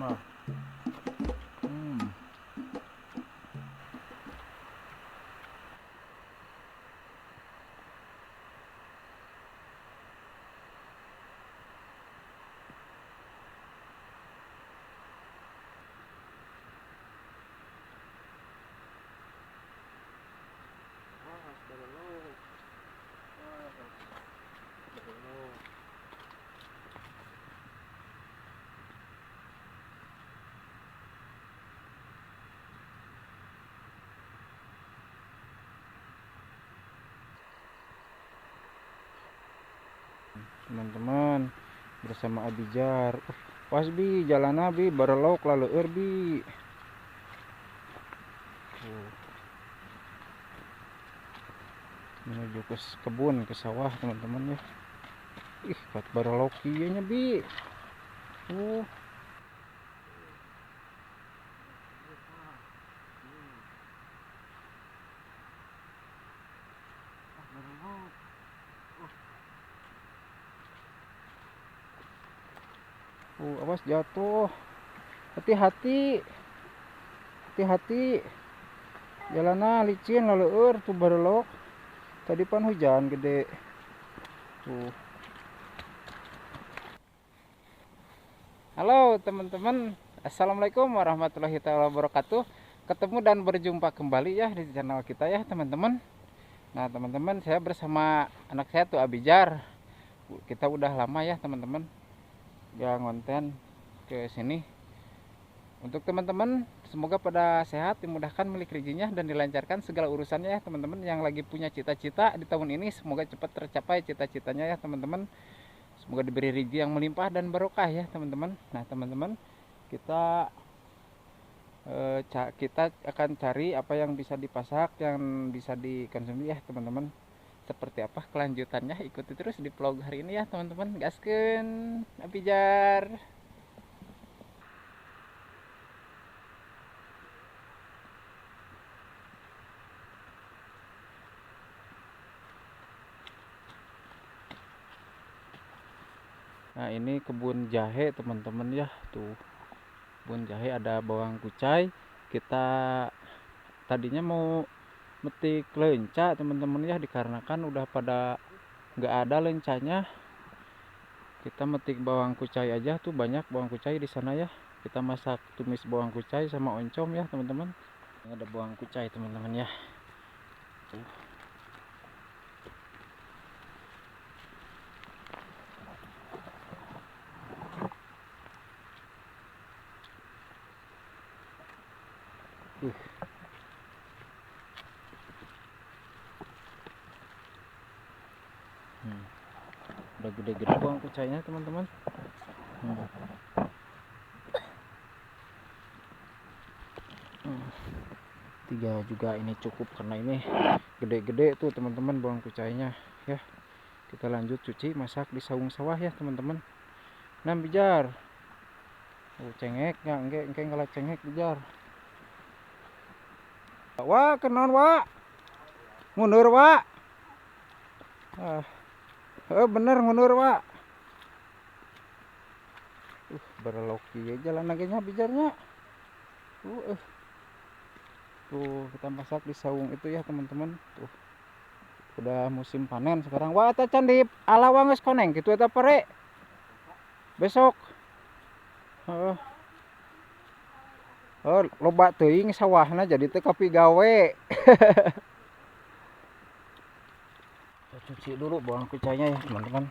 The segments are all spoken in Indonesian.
Nah. Hmm. Teman-teman bersama Abijar. Pas bi jalan abi barelok lalu bi. Menuju ke kebun, ke sawah teman-teman ya. Ih, kat barelok nya bi. Oh. Awas jatuh. Hati-hati. Hati-hati. Jalannya licin lalu tuh barelok. Tadi pan hujan gede. Tuh. Halo teman-teman. Assalamualaikum warahmatullahi wabarakatuh. Ketemu dan berjumpa kembali ya di channel kita ya teman-teman. Nah teman-teman, saya bersama anak saya tuh Abijar. Kita udah lama ya teman-teman gak ngonten ke sini. Untuk teman-teman, semoga pada sehat, dimudahkan milik rezekinya dan dilancarkan segala urusannya ya teman-teman. Yang lagi punya cita-cita di tahun ini semoga cepat tercapai cita-citanya ya teman-teman. Semoga diberi rezeki yang melimpah dan barokah ya teman-teman. Nah teman-teman, kita kita akan cari apa yang bisa dipasak, yang bisa dikonsumsi ya teman-teman. Seperti apa kelanjutannya, ikuti terus di vlog hari ini ya teman-teman. Gaskeun Abijar. Nah ini kebun jahe teman-teman ya. Tuh kebun jahe, ada bawang kucai. Kita tadinya mau metik lenca teman-teman ya, dikarenakan udah pada nggak ada lencanya. Kita metik bawang kucai aja, tuh banyak bawang kucai di sana ya. Kita masak tumis bawang kucai sama oncom ya teman-teman. Ini ada bawang kucai teman-teman ya. Tuh. Udah gede-gede bawang kucainya teman-teman. Tiga juga ini cukup karena ini gede-gede tuh teman-teman bawang kucainya ya. Kita lanjut cuci masak di saung sawah ya teman-teman. Nah Bijar, cengek ya, engke kalau cengek Bijar. Wah kenon wah, mundur wah. Bener mundur wah. Berloki ya jalan naginya Bijarnya. Tuh kita masak di saung itu ya teman-teman. Tuh udah musim panen sekarang. Wah eta can di alawang geus koneng gitu eta pare. Besok loba teuing sawahna jadi teu kapigawe. Cuci dulu bawang kucainya ya teman-teman.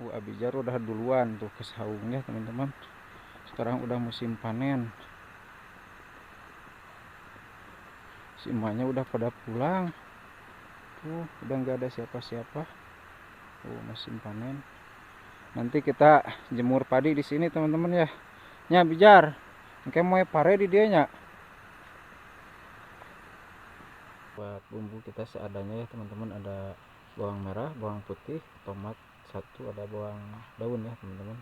Abijar udah duluan tuh ke saungnya teman-teman. Sekarang udah musim panen. Si emaknya udah pada pulang. Tuh udah nggak ada siapa-siapa. Musim panen. Nanti kita jemur padi di sini teman-teman ya. Nya Bijar. Engke mau pare di dia nya. Buat bumbu kita seadanya ya teman-teman, ada bawang merah, bawang putih, tomat satu, ada bawang daun ya teman-teman.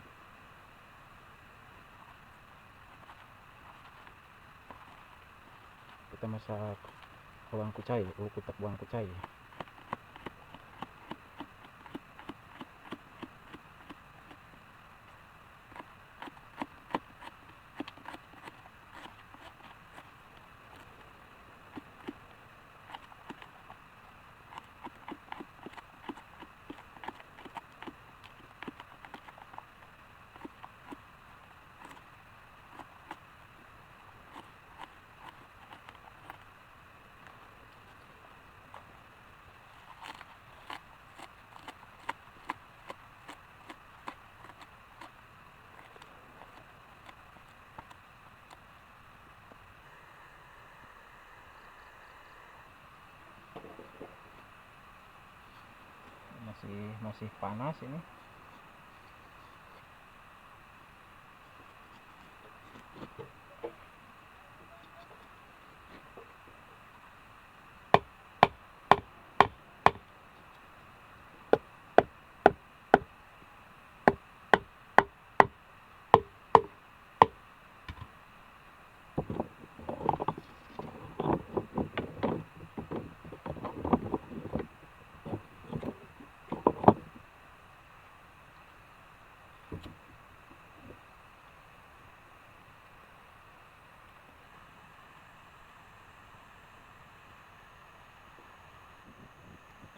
Kita masak bawang kucai, kutak bawang kucai. Masih panas ini.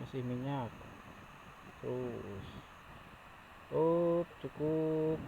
Kasih minyak terus. Cukup.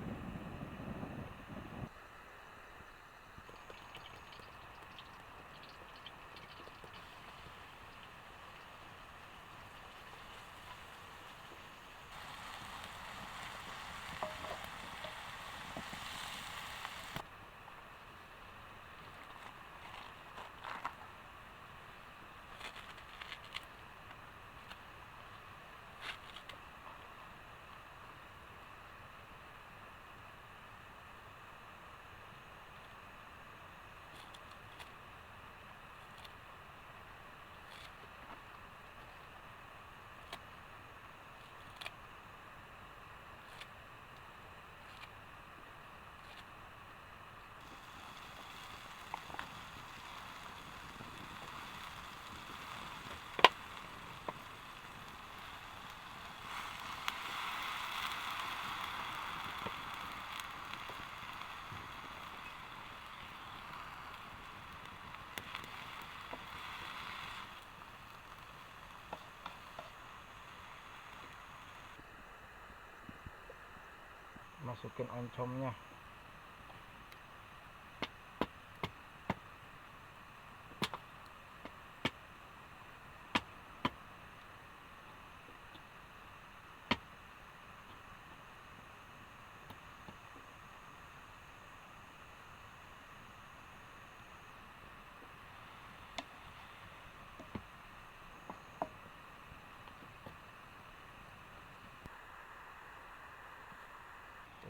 Masukin oncomnya.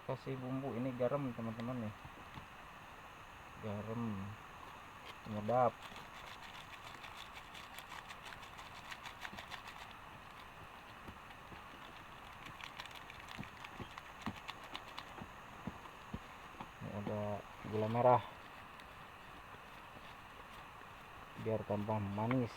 Kasih bumbu ini garam teman-teman nih, garam penyedap. Ini ada gula merah biar tambah manis.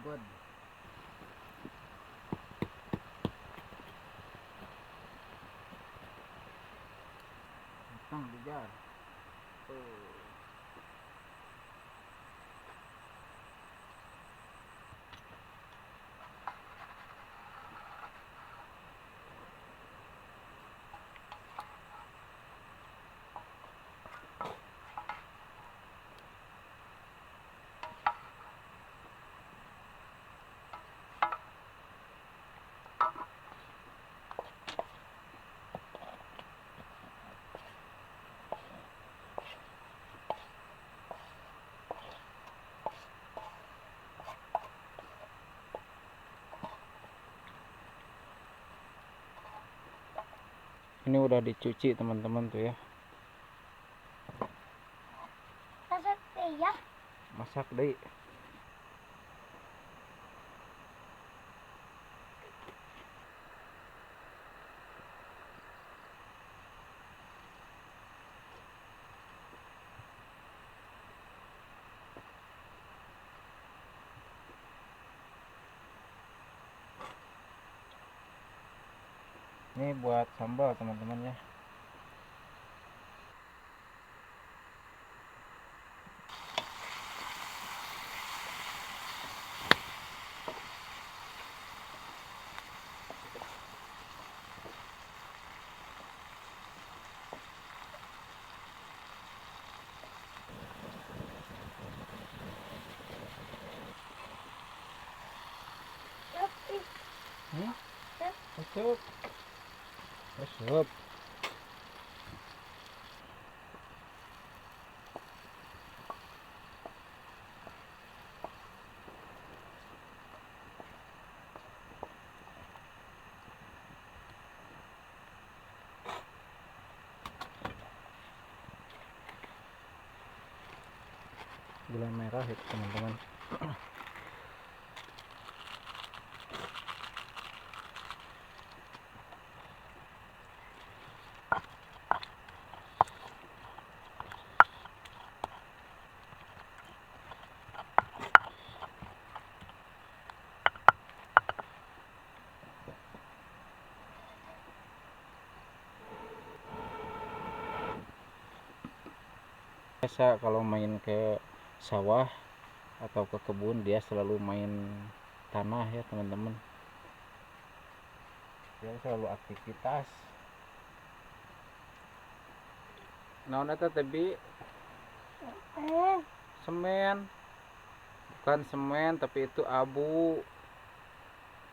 Good. Matang Bijar. Ini udah dicuci teman-teman tuh ya. Masak deh ya. Masak deh. Ini buat sambal teman-teman ya. Tapi Masuk. Masuk. Gula merah itu teman-teman. Biasa kalau main ke sawah atau ke kebun dia selalu main tanah ya teman-teman. Dia selalu aktivitas. Naon eta teh Bi? Semen. Bukan semen tapi itu abu.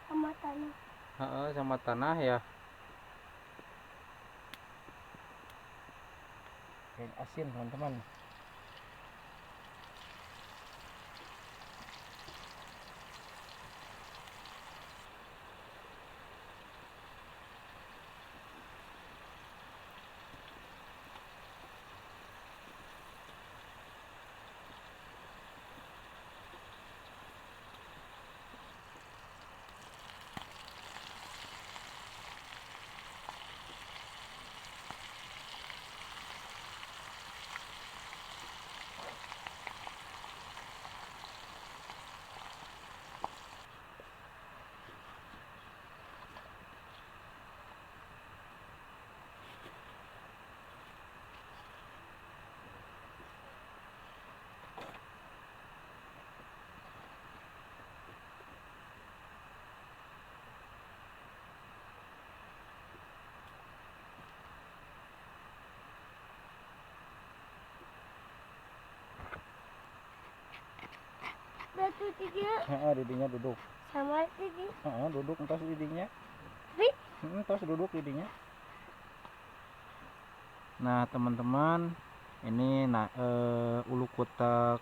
sama tanah. Heeh, sama tanah ya. Kayak asin teman-teman. Batu tiga Heeh, didinya duduk. sama tiga. Heeh, duduk entos didinya. Wih, Entos duduk didinya. Nah, teman-teman, ini ulu kutek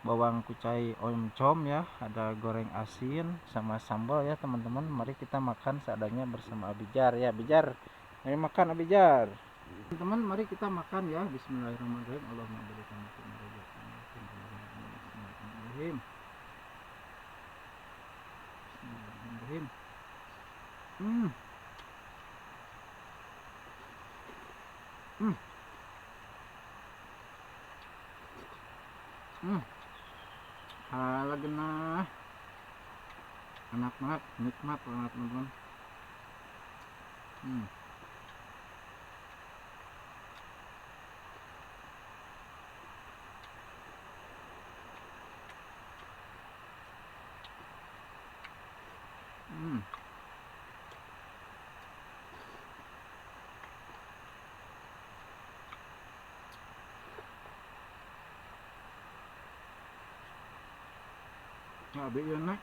bawang kucai oncom ya, ada goreng asin sama sambal ya teman-teman. Mari kita makan seadanya bersama Abijar ya. Abijar, mari makan Abijar. Teman-teman, mari kita makan ya. Bismillahirrahmanirrahim. Allahumma berikan Bismillahirrahmanirrahim. Bismillahirrahmanirrahim. Hmm. Hmm. Hmm. Halal genah. Enak banget, nikmat banget teman-teman. Hmm. Hmm. Ya, Abi ya nak.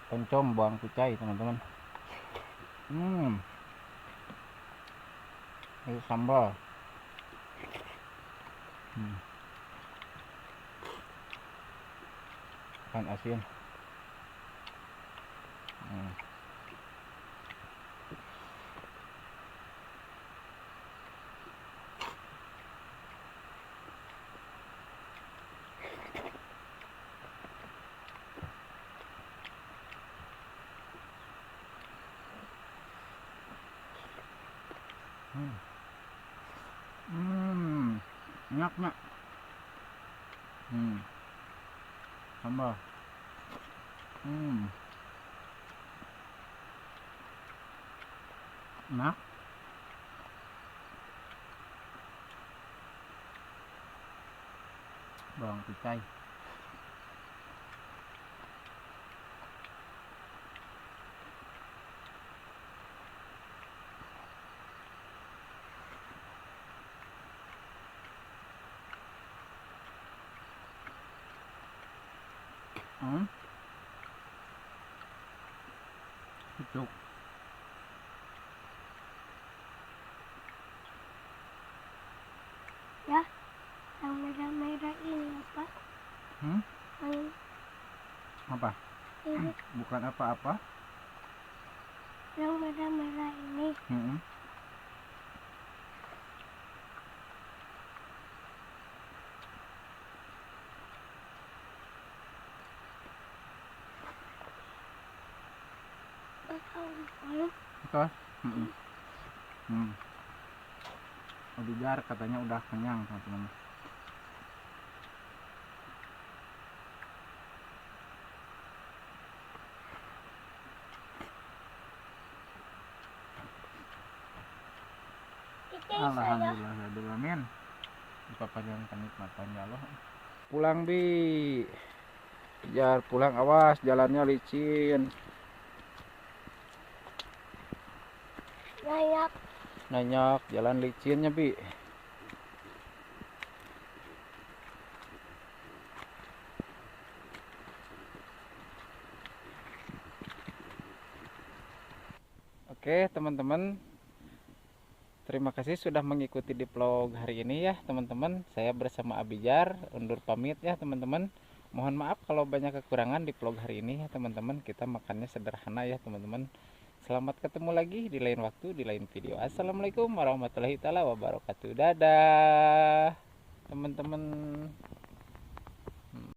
Oncom bawang kucai teman-teman. Ini sambal. Ikan asin. Enak nak. Sambal. Enak. Bawang kucai. Cucuk. Ya, yang merah-merah ini apa? Yang Apa? ini, Bukan apa-apa. yang merah-merah ini. Betul. Abijar katanya udah kenyang teman-teman. Alhamdulillah. Kita panjangkan nikmatannya Allah. Pulang Bi. Jar pulang, awas jalannya licin. Nanyak jalan licinnya Bi. Oke teman-teman, terima kasih sudah mengikuti di vlog hari ini ya teman-teman. Saya bersama Abijar undur pamit ya teman-teman. Mohon maaf kalau banyak kekurangan di vlog hari ini ya teman-teman. Kita makannya sederhana ya teman-teman. Selamat ketemu lagi di lain waktu, di lain video. Assalamualaikum warahmatullahi wabarakatuh. Dadah teman-teman.